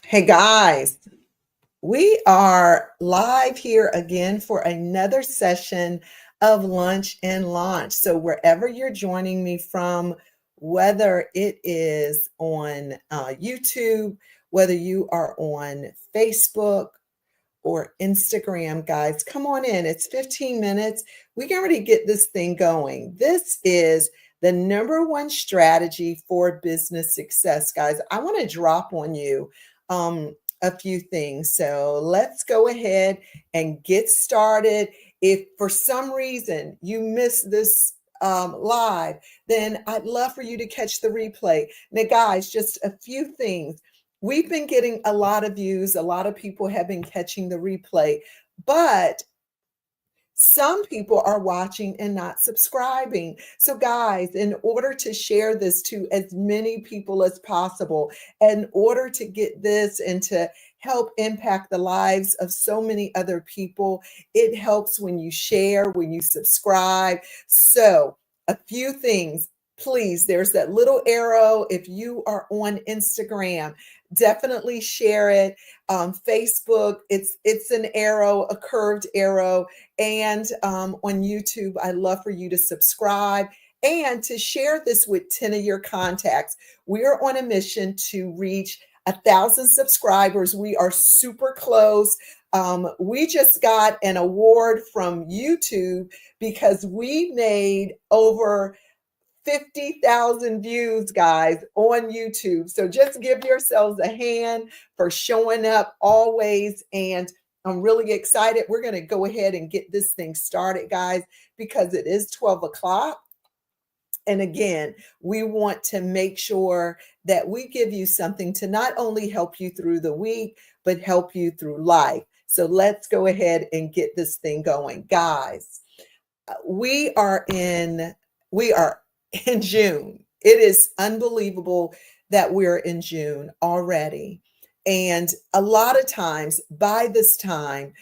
Hey guys, we are live here again for another session of Lunch and Launch. So, wherever you're joining me from, whether it is on YouTube, whether you are on Facebook or Instagram, guys, come on in. It's 15 minutes. We can already get this thing going. This is the number one strategy for business success, guys. I want to drop on you a few things. So let's go ahead and get started. If for some reason you missed this live, then I'd love for you to catch the replay. Now, guys, just a few things. We've been getting a lot of views. A lot of people have been catching the replay, but some people are watching and not subscribing. So, guys, in order to share this to as many people as possible, in order to get this and to help impact the lives of so many other people, it helps when you share, when you subscribe. So, a few things. Please, there's that little arrow. If you are on Instagram, definitely share it. Facebook, it's an arrow, a curved arrow, and on YouTube, I love for you to subscribe and to share this with 10 of your contacts. We are on a mission to reach 1,000 subscribers. We are super close. We just got an award from YouTube because we made over 50,000 views, guys, on YouTube. So just give yourselves a hand for showing up always. And I'm really excited. We're going to go ahead and get this thing started, guys, because it is 12 o'clock. And again, we want to make sure that we give you something to not only help you through the week, but help you through life. So let's go ahead and get this thing going. Guys, we are in, we are in June. It is unbelievable that we're in June already. And a lot of times by this time,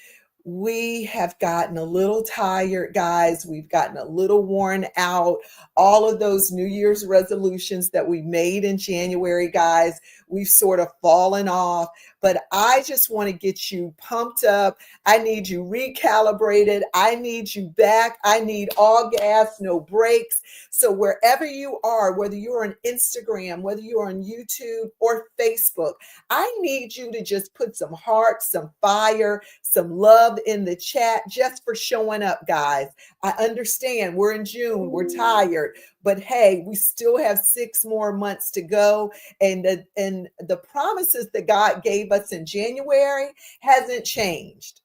we have gotten a little tired, guys. We've gotten a little worn out. All of those New Year's resolutions that we made in January, guys, we've sort of fallen off. But I just want to get you pumped up. I need you recalibrated. I need you back. I need all gas, no brakes. So wherever you are, whether you're on Instagram, whether you're on YouTube or Facebook, I need you to just put some heart, some fire, some love in the chat just for showing up, guys. I understand we're in June, we're tired, but hey, we still have 6 more months to go. And the promises that God gave us in January hasn't changed.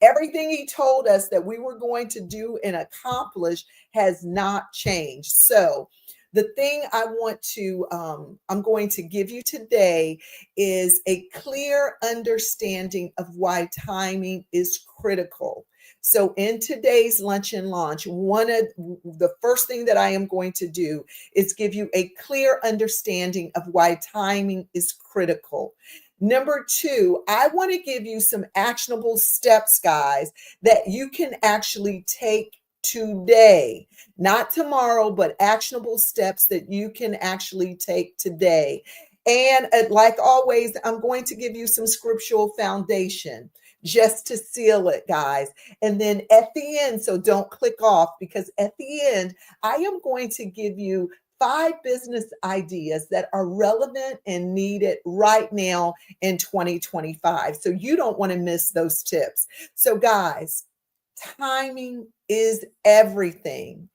Everything he told us that we were going to do and accomplish has not changed. So the thing I'm going to give you today is a clear understanding of why timing is critical. So in today's Lunch and Launch, one of the first thing that I am going to do is give you a clear understanding of why timing is critical. Number 2, I want to give you some actionable steps, guys, that you can actually take today, not tomorrow, but actionable steps that you can actually take today. And like always, I'm going to give you some scriptural foundation just to seal it, guys. And then at the end, so don't click off, because at the end, I am going to give you 5 business ideas that are relevant and needed right now in 2025. So you don't want to miss those tips. So timing is everything.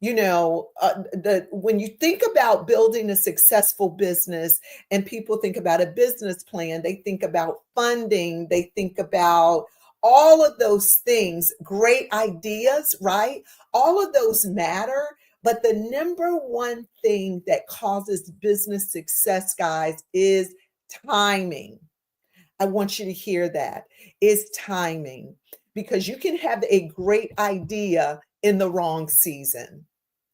When you think about building a successful business and people think about a business plan, they think about funding, they think about all of those things, great ideas, right? All of those matter. But the number one thing that causes business success, guys, is timing. I want you to hear that, is timing, because you can have a great idea in the wrong season.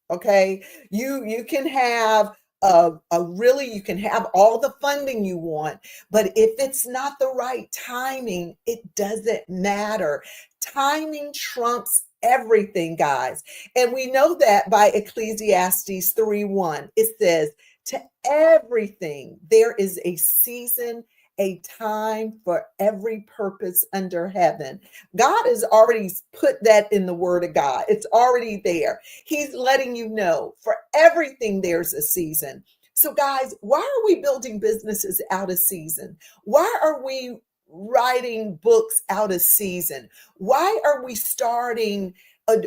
Okay. You can have you can have all the funding you want, but if it's not the right timing, it doesn't matter. Timing trumps everything, guys. And we know that by Ecclesiastes 3:1. It says, to everything there is a season a time for every purpose under heaven. God has already put that in the word of God. It's already there. He's letting you know for everything there's a season. So, guys, why are we building businesses out of season? Why are we writing books out of season? Why are we starting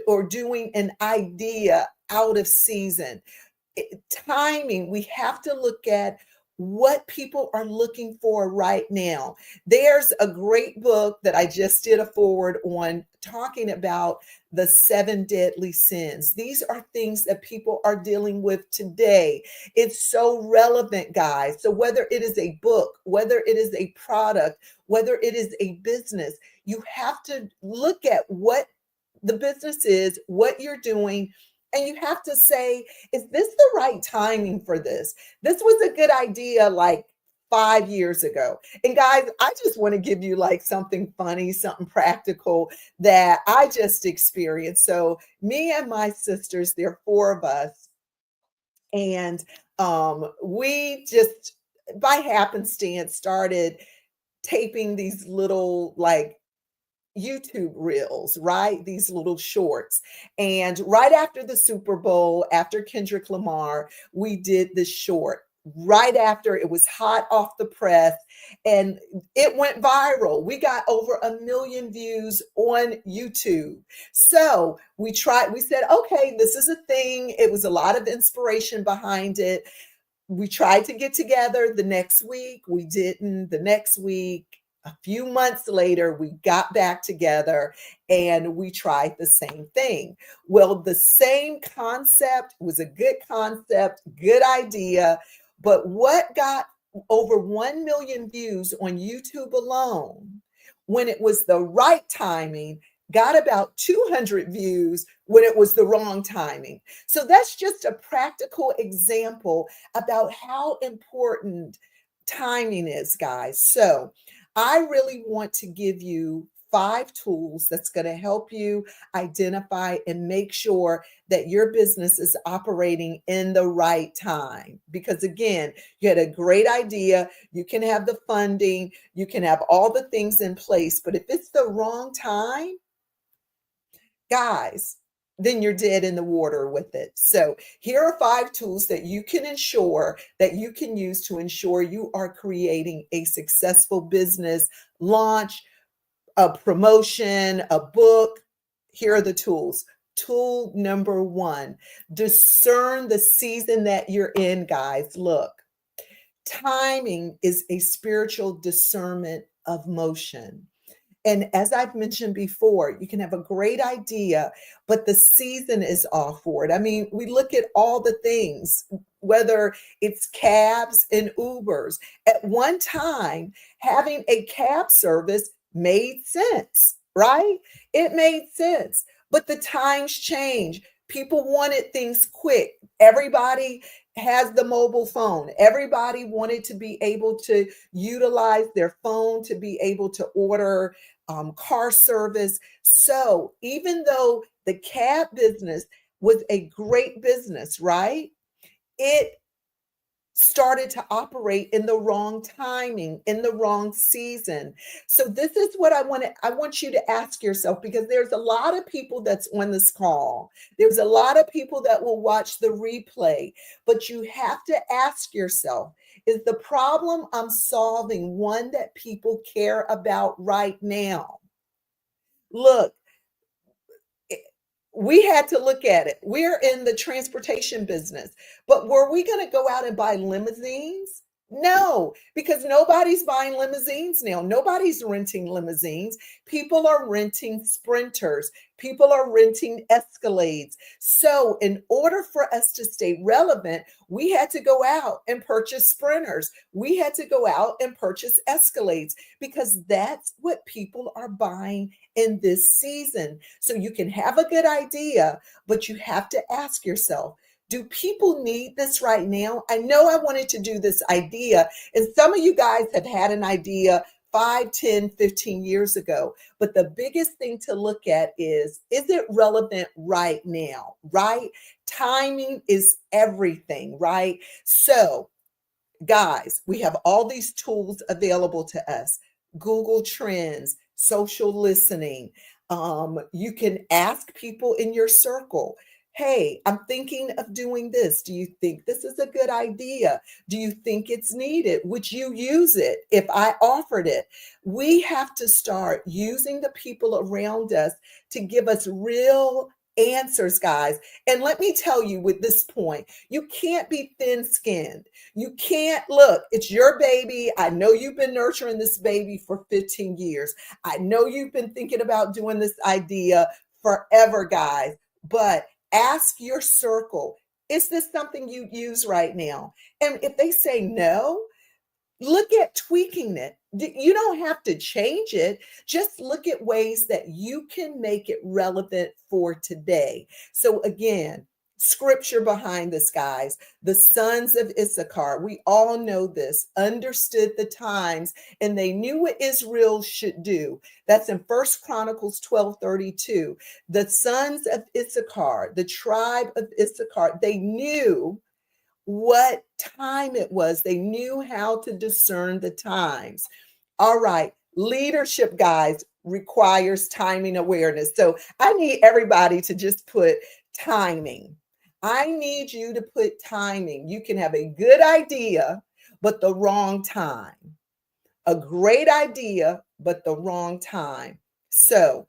or doing an idea out of season? Timing, we have to look at what people are looking for right now. There's a great book that I just did a forward on talking about the seven deadly sins. These are things that people are dealing with today. It's so relevant, guys. So whether it is a book, whether it is a product, whether it is a business, you have to look at what the business is, what you're doing, and you have to say, is this the right timing for this? This was a good idea like 5 years ago. And guys, I just want to give you like something funny, something practical that I just experienced. So, me and my sisters, there are four of us, and we just by happenstance started taping these little like YouTube reels, right? These little shorts. And right after the Super Bowl, after Kendrick Lamar, we did this short. Right after it was hot off the press and it went viral. We got over 1 million views on YouTube. So we said, okay, this is a thing. It was a lot of inspiration behind it. We tried to get together the next week. We didn't. The next week, a few months later, we got back together and we tried the same thing. Well, the same concept was a good concept, good idea. But what got over 1 million views on YouTube alone, when it was the right timing, got about 200 views when it was the wrong timing. So that's just a practical example about how important timing is, guys. So I really want to give you 5 tools that's going to help you identify and make sure that your business is operating in the right time. Because again, you had a great idea, you can have the funding, you can have all the things in place, but if it's the wrong time, guys, then you're dead in the water with it. So here are 5 tools that you can ensure that you can use to ensure you are creating a successful business launch, a promotion, a book. Here are the tools. Tool number 1, discern the season that you're in, guys. Look, timing is a spiritual discernment of motion. And as I've mentioned before, you can have a great idea, but the season is off for it. I mean, we look at all the things, whether it's cabs and Ubers. At one time, having a cab service made sense, right? It made sense. But the times change. People wanted things quick. Everybody has the mobile phone. Everybody wanted to be able to utilize their phone to be able to order car service. So even though the cab business was a great business, right? It started to operate in the wrong timing, in the wrong season. So this is what I want you to ask yourself, because there's a lot of people that's on this call. There's a lot of people that will watch the replay, but you have to ask yourself, is the problem I'm solving one that people care about right now? Look, we had to look at it. We're in the transportation business, but were we going to go out and buy limousines? No, because nobody's buying limousines now. Nobody's renting limousines. People are renting Sprinters. People are renting Escalades. So, in order for us to stay relevant, we had to go out and purchase Sprinters. We had to go out and purchase Escalades because that's what people are buying in this season. So, you can have a good idea, but you have to ask yourself, do people need this right now? I know I wanted to do this idea, and some of you guys have had an idea 5, 10, 15 years ago. But the biggest thing to look at is it relevant right now, right? Timing is everything, right? So Guys, we have all these tools available to us. Google Trends, social listening. You can ask people in your circle, hey, I'm thinking of doing this. Do you think this is a good idea? Do you think it's needed? Would you use it if I offered it? We have to start using the people around us to give us real answers, guys. And let me tell you with this point, you can't be thin skinned. You can't look, it's your baby. I know you've been nurturing this baby for 15 years. I know you've been thinking about doing this idea forever, guys. But ask your circle, is this something you use right now? And if they say no, look at tweaking it. You don't have to change it. Just look at ways that you can make it relevant for today. So, again, scripture behind this, guys. The sons of Issachar, we all know this, understood the times and they knew what Israel should do. That's in First Chronicles 12:32. The sons of Issachar, the tribe of Issachar, they knew what time it was. They knew how to discern the times. All right, leadership, guys, requires timing awareness. So I need everybody to just put timing. I need you to put timing. You can have a good idea, but the wrong time. A great idea, but the wrong time. So,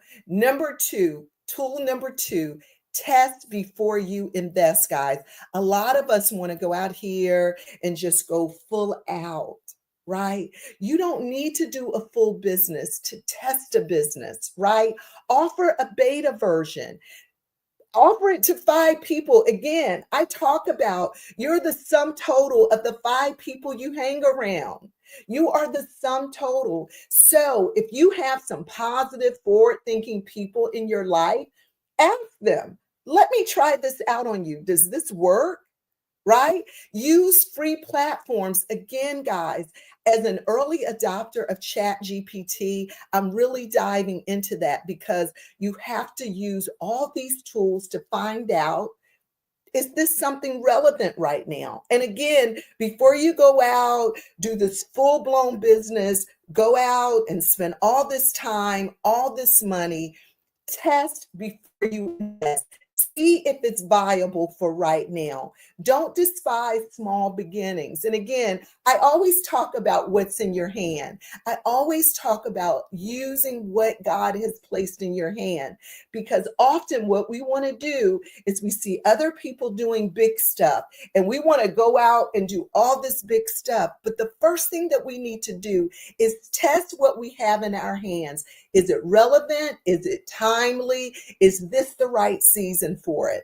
tool number two, test before you invest, guys. A lot of us want to go out here and just go full out, right? You don't need to do a full business to test a business, right? Offer a beta version. Offer it to 5 people. Again, I talk about you're the sum total of the 5 people you hang around. You are the sum total. So if you have some positive, forward thinking people in your life, ask them, let me try this out on you. Does this work? Right? Use free platforms. Again, guys, as an early adopter of Chat GPT, I'm really diving into that because you have to use all these tools to find out, is this something relevant right now? And again, before you go out, do this full blown business, go out and spend all this time, all this money, test before you invest. See if it's viable for right now. Don't despise small beginnings. And again, I always talk about what's in your hand. I always talk about using what God has placed in your hand, because often what we want to do is we see other people doing big stuff and we want to go out and do all this big stuff. But the first thing that we need to do is test what we have in our hands. Is it relevant? Is it timely? Is this the right season for it?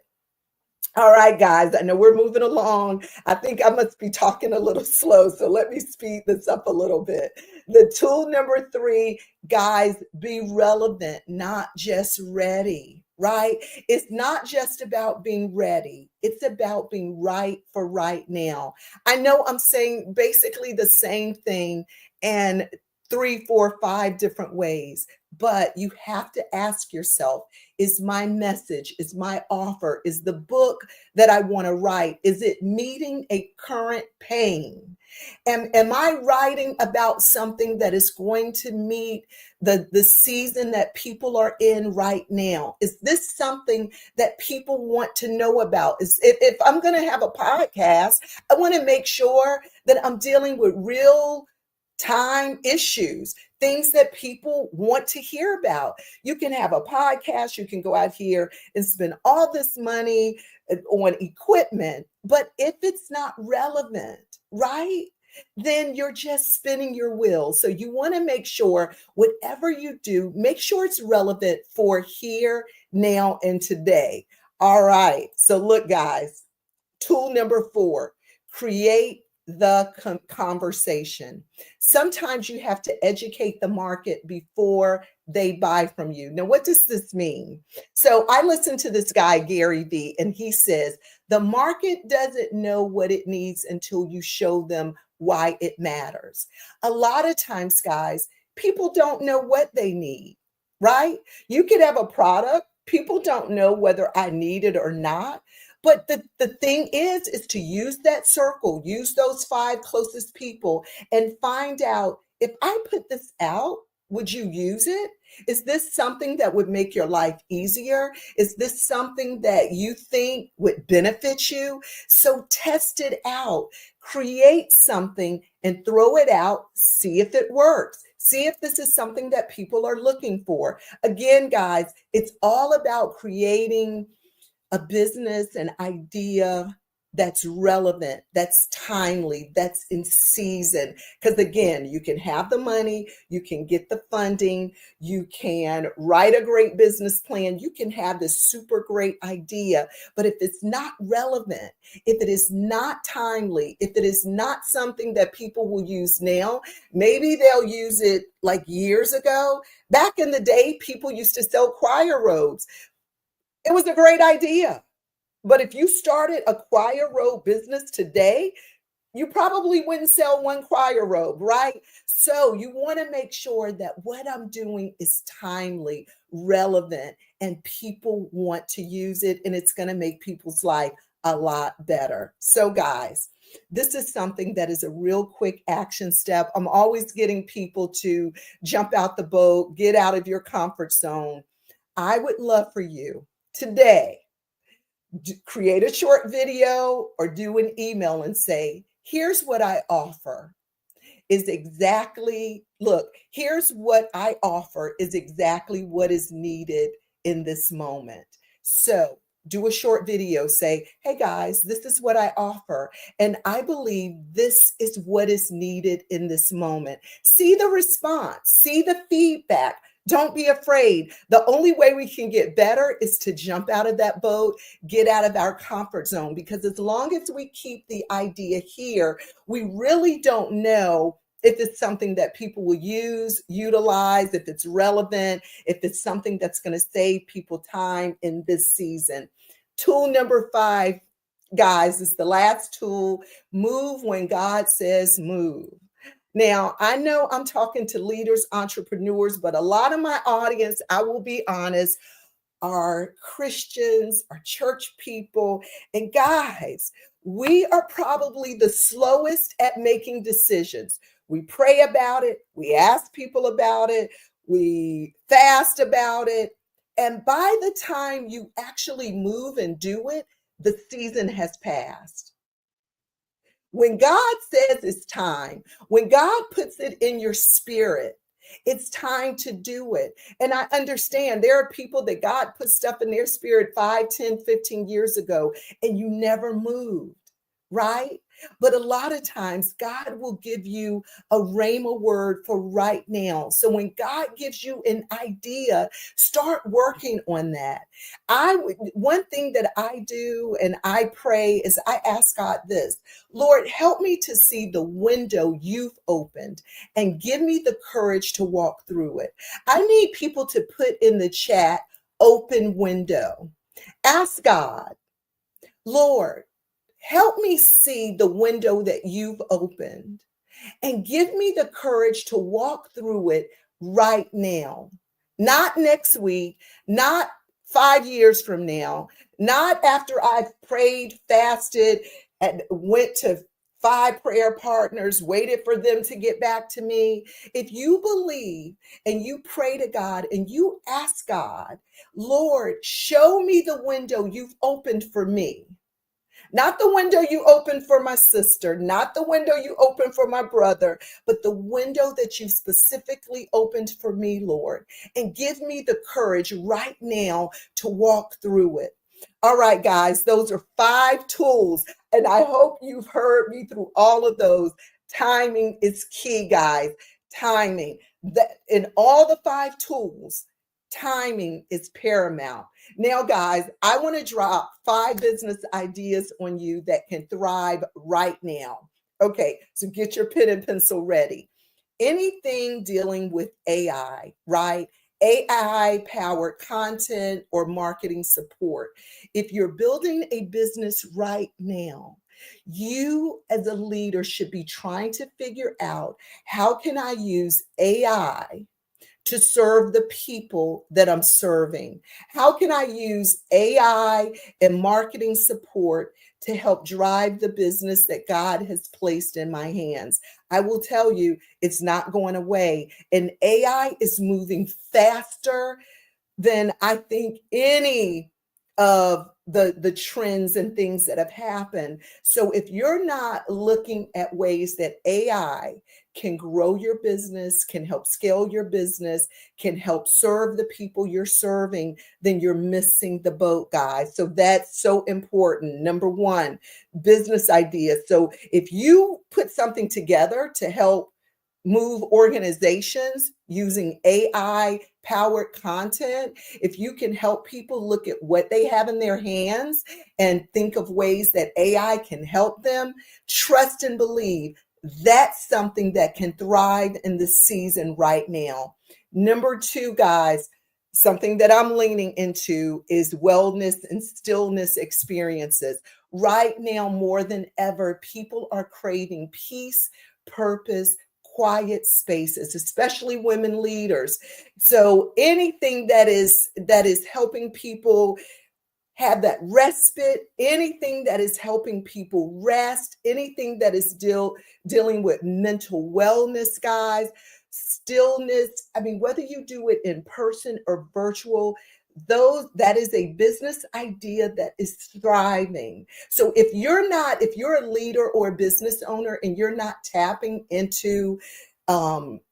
All right, guys, I know we're moving along. I think I must be talking a little slow, so let me speed this up a little bit. The tool number 3, guys, be relevant, not just ready, right? It's not just about being ready. It's about being right for right now. I know I'm saying basically the same thing in 3, 4, 5 different ways, but you have to ask yourself, is my message, is my offer, is the book that I want to write, is it meeting a current pain? Am I writing about something that is going to meet the season that people are in right now? Is this something that people want to know about? If I'm going to have a podcast, I want to make sure that I'm dealing with real time issues, things that people want to hear about. You can have a podcast, you can go out here and spend all this money on equipment, but if it's not relevant, right? Then you're just spinning your wheels. So you want to make sure whatever you do, make sure it's relevant for here, now, and today. All right. So look, guys, tool number 4, create the conversation. Sometimes you have to educate the market before they buy from you. Now, what does this mean? So I listened to this guy, Gary Vee, and he says, the market doesn't know what it needs until you show them why it matters. A lot of times, guys, people don't know what they need, right? You could have a product, people don't know whether I need it or not. But the thing is to use that circle, use those five closest people and find out, if I put this out, would you use it? Is this something that would make your life easier? Is this something that you think would benefit you? So test it out, create something and throw it out, see if it works. See if this is something that people are looking for. Again, guys, it's all about creating a business, an idea that's relevant, that's timely, that's in season. Because again, you can have the money, you can get the funding, you can write a great business plan, you can have this super great idea. But if it's not relevant, if it is not timely, if it is not something that people will use now, maybe they'll use it like years ago. Back in the day, people used to sell choir robes. It was a great idea. But if you started a choir robe business today, you probably wouldn't sell one choir robe, right? So you want to make sure that what I'm doing is timely, relevant, and people want to use it, and it's going to make people's life a lot better. So, guys, this is something that is a real quick action step. I'm always getting people to jump out the boat, get out of your comfort zone. I would love for you today, create a short video or do an email and say, here's what I offer is exactly, look, here's what I offer is exactly what is needed in this moment. So do a short video, say, hey guys, this is what I offer. And I believe this is what is needed in this moment. See the response, see the feedback. Don't be afraid. The only way we can get better is to jump out of that boat, get out of our comfort zone, because as long as we keep the idea here, we really don't know if it's something that people will use, utilize, if it's relevant, if it's something that's going to save people time in this season. Tool number 5, guys, is the last tool. Move when God says move. Now, I know I'm talking to leaders, entrepreneurs, but a lot of my audience, I will be honest, are Christians, are church people. And guys, we are probably the slowest at making decisions. We pray about it, we ask people about it, we fast about it. And by the time you actually move and do it, the season has passed. When God says it's time, when God puts it in your spirit, it's time to do it. And I understand there are people that God put stuff in their spirit 5, 10, 15 years ago, and you never moved, right? But a lot of times God will give you a rhema word for right now. So when God gives you an idea, start working on that. One thing that I do and I pray is I ask God this: Lord, help me to see the window you've opened and give me the courage to walk through it. I need people to put in the chat, open window. Ask God, Lord, help me see the window that you've opened and give me the courage to walk through it right now. Not next week, not 5 years from now, not after I've prayed, fasted, and went to 5 prayer partners, waited for them to get back to me. If you believe and you pray to God and you ask God, Lord, show me the window you've opened for me. Not the window you open for my sister, not the window you open for my brother, but the window that you specifically opened for me, Lord. And give me the courage right now to walk through it. All right, guys, those are 5 tools. And I hope you've heard me through all of those. Timing is key, guys. Timing. That in all the 5 tools, timing is paramount. Now, guys, I want to drop 5 business ideas on you that can thrive right now. Okay, so get your pen and pencil ready. Anything dealing with AI, right? AI powered content or marketing support. If you're building a business right now, you as a leader should be trying to figure out, how can I use AI to serve the people that I'm serving? How can I use AI and marketing support to help drive the business that God has placed in my hands? I will tell you, it's not going away. And AI is moving faster than I think any of the trends and things that have happened. So if you're not looking at ways that AI can grow your business, can help scale your business, can help serve the people you're serving, then you're missing the boat, guys. So that's so important. Number one, business ideas. So if you put something together to help move organizations using AI powered content, if you can help people look at what they have in their hands and think of ways that AI can help them, trust and believe that's something that can thrive in the season right now. Number two, guys, something that I'm leaning into is wellness and stillness experiences. Right now, more than ever, people are craving peace, purpose, quiet spaces, especially women leaders. So anything that is helping people have that respite, anything that is helping people rest, anything that is dealing with mental wellness, guys, stillness. I mean, whether you do it in person or virtual, those that is a business idea that is thriving. So if you're a leader or a business owner and you're not tapping into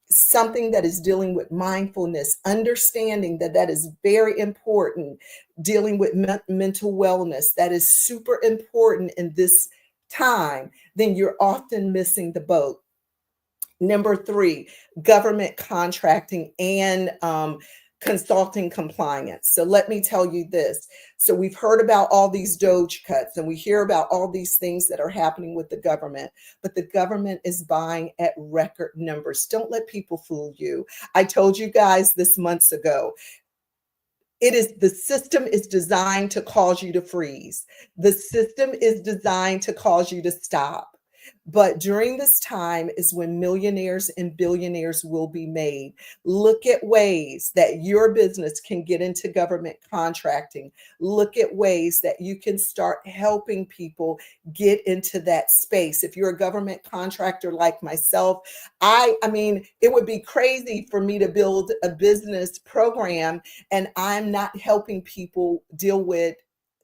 something that is dealing with mindfulness, understanding that that is very important, dealing with mental wellness, that is super important in this time, then you're often missing the boat. Number three, government contracting and consulting compliance. So let me tell you this. So we've heard about all these Doge cuts and we hear about all these things that are happening with the government, but the government is buying at record numbers. Don't let people fool you. I told you guys this months ago. The system is designed to cause you to freeze. The system is designed to cause you to stop. But during this time is when millionaires and billionaires will be made. Look at ways that your business can get into government contracting. Look at ways that you can start helping people get into that space. If you're a government contractor like myself, I mean, it would be crazy for me to build a business program and I'm not helping people deal with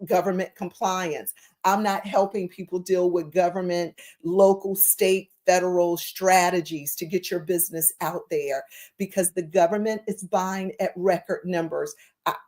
government compliance. I'm not helping people deal with government, local, state, federal strategies to get your business out there because the government is buying at record numbers.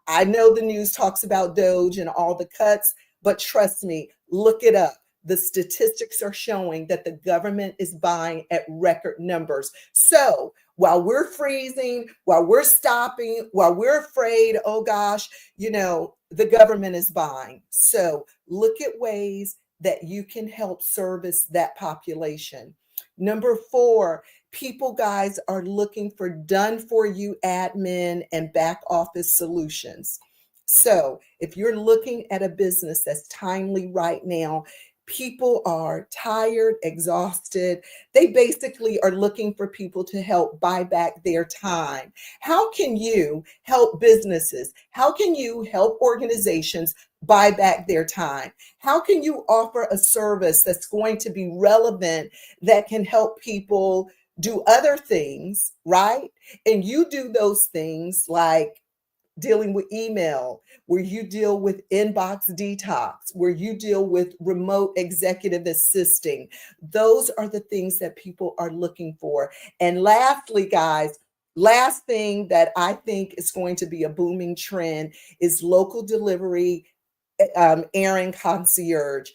I know the news talks about Doge and all the cuts, but trust me, look it up. The statistics are showing that the government is buying at record numbers. So while we're freezing, while we're stopping, while we're afraid, oh gosh, the government is buying. So look at ways that you can help service that population. Number four, people, guys, are looking for done for you admin and back office solutions. So if you're looking at a business that's timely right now, people are tired, exhausted. They basically are looking for people to help buy back their time. How can you help businesses? How can you help organizations buy back their time? How can you offer a service that's going to be relevant, that can help people do other things, right? And you do those things like dealing with email, where you deal with inbox detox, where you deal with remote executive assisting. Those are the things that people are looking for. And lastly, guys, last thing that I think is going to be a booming trend is local delivery, errand concierge.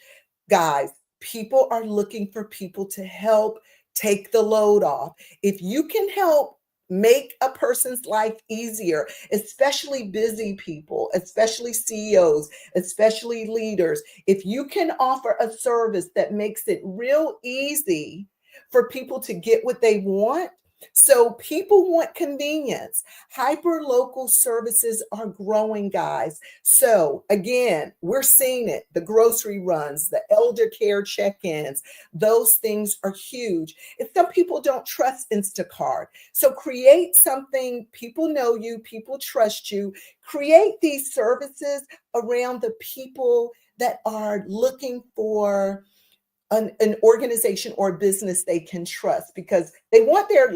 Guys, people are looking for people to help take the load off. If you can help make a person's life easier, especially busy people, especially CEOs, especially leaders, if you can offer a service that makes it real easy for people to get what they want, So people want convenience. Hyper local services are growing, guys. So again, we're seeing it. The grocery runs, the elder care check-ins, those things are huge. And some people don't trust Instacart. So create something, people know you, people trust you. Create these services around the people that are looking for an organization or business they can trust, because they want their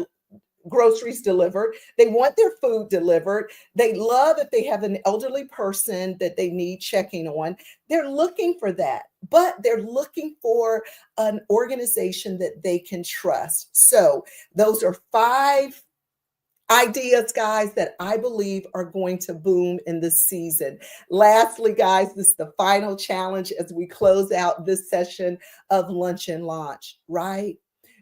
groceries delivered. They want their food delivered. They love if they have an elderly person that they need checking on. They're looking for that, but they're looking for an organization that they can trust. So those are 5 ideas, guys, that I believe are going to boom in this season. Lastly, guys, this is the final challenge as we close out this session of Lunch and Launch, right?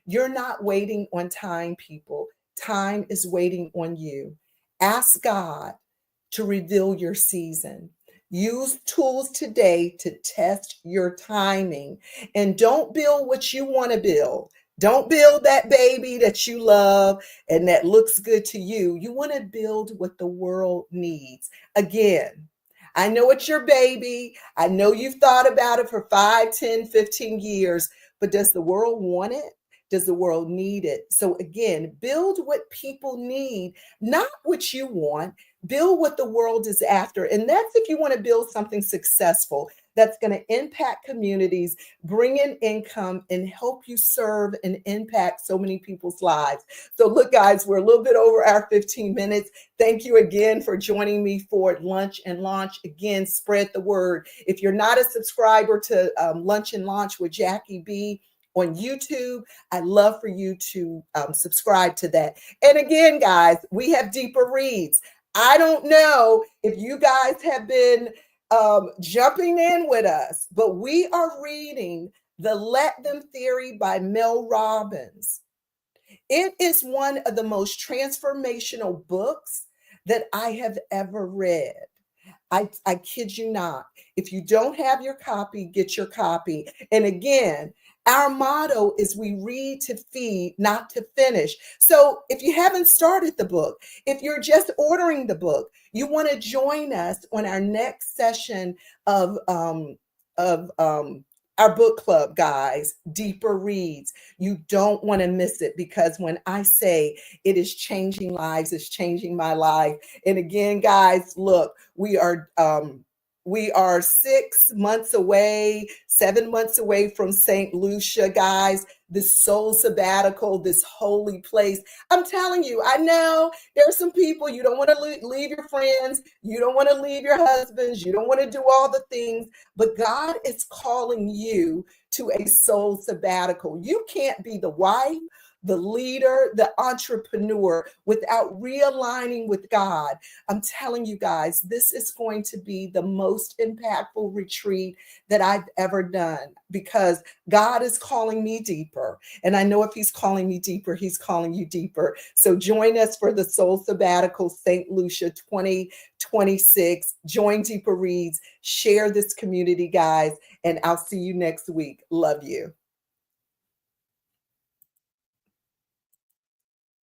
You're not waiting on time, people. Time is waiting on you. Ask God to reveal your season. Use tools today to test your timing, and don't build what you want to build. Don't build that baby that you love and that looks good to you. You want to build what the world needs. Again, I know it's your baby. I know you've thought about it for 5, 10, 15 years, but does the world want it? Does the world need it? So again, build what people need, not what you want. Build what the world is after. And that's if you want to build something successful that's going to impact communities, bring in income, and help you serve and impact so many people's lives. So look, guys, we're a little bit over our 15 minutes. Thank you again for joining me for Lunch and Launch. Again, spread the word. If you're not a subscriber to Lunch and Launch with Jackie B on YouTube, I'd love for you to subscribe to that. And again, guys, we have deeper reads. I don't know if you guys have been jumping in with us, but we are reading The Let Them Theory by Mel Robbins. It is one of the most transformational books that I have ever read. I kid you not. If you don't have your copy, get your copy. And again, our motto is we read to feed, not to finish. So if you haven't started the book, if you're just ordering the book, you want to join us on our next session of our book club, guys, Deeper Reads. You don't want to miss it, because when I say it is changing lives, it's changing my life. And again, guys, look, we are 6 months away, 7 months away from St. Lucia, guys, this soul sabbatical, this holy place. I'm telling you, I know there are some people, you don't want to leave your friends, you don't want to leave your husbands, you don't want to do all the things, but God is calling you to a soul sabbatical. You can't be the wife, the leader, the entrepreneur without realigning with God. I'm telling you guys, this is going to be the most impactful retreat that I've ever done, because God is calling me deeper. And I know if he's calling me deeper, he's calling you deeper. So join us for the Soul Sabbatical St. Lucia 2026. Join Deeper Reads, share this community, guys, and I'll see you next week. Love you.